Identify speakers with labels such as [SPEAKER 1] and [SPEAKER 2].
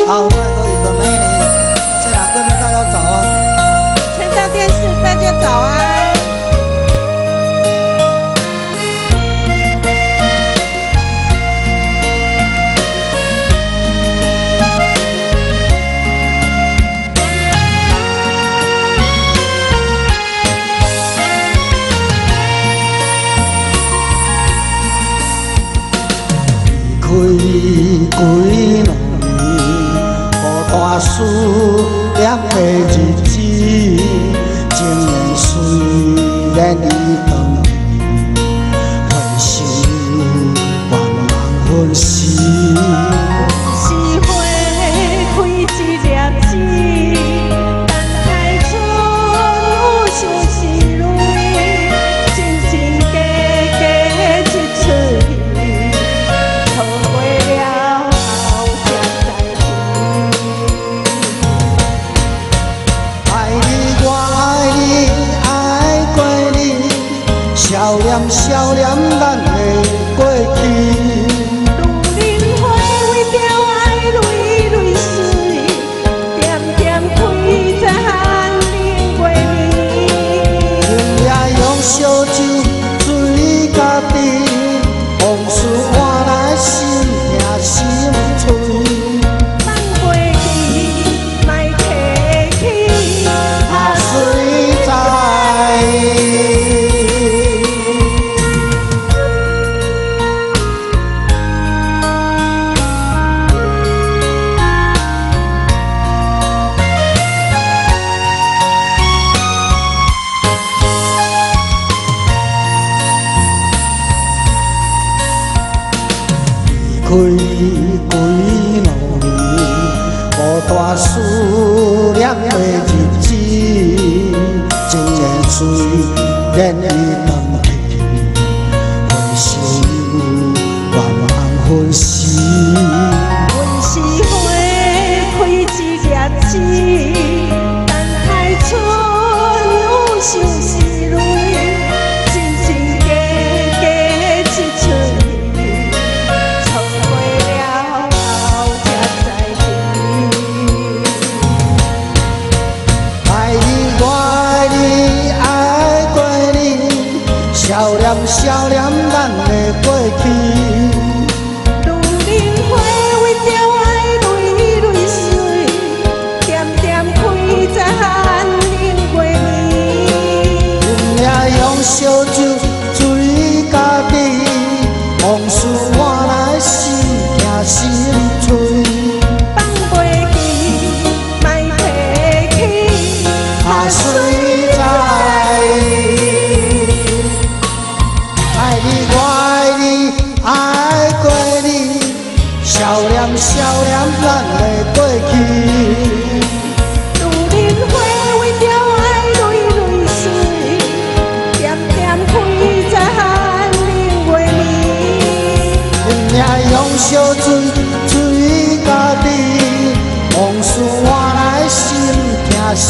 [SPEAKER 1] 啊，我都有个美女，这两个大家早安。
[SPEAKER 2] 全上电视，大家早安。
[SPEAKER 1] 开几两年，孤单思念的日子，情缘虽然已长去，回首茫茫分时。
[SPEAKER 2] 是花开一粒子，等待春有相思泪，真真假假一出戏，错过了后才知。
[SPEAKER 1] 爱你，我爱你，爱过你，笑脸笑脸，咱的过去。烧酒醉家己，往事换来心痛心碎。
[SPEAKER 2] 放过去，莫提起，
[SPEAKER 1] 啊，谁知？开几两年，孤单思念的日子，情缘虽然已长去，回首茫茫分时。
[SPEAKER 2] 阮是花开一粒子，等待春有相思泪，真真假假一出戏，错过了后才知。
[SPEAKER 1] 爱你，我爱你，爱过你，笑脸笑脸，咱的过去。
[SPEAKER 2] 如莲花为着爱泪泪水，点点开在寒冷月暝。
[SPEAKER 1] 阮也用烧酒醉家己，往事换来心痛心碎。
[SPEAKER 2] 放过去，莫提起，
[SPEAKER 1] 啊，谁知？爱你，我爱你，爱过你，笑脸笑脸，咱的过去。
[SPEAKER 2] 如莲花为着爱泪泪水，点点开在寒冷月暝。
[SPEAKER 1] 阮也用烧醉醉家己，往事换来心痛心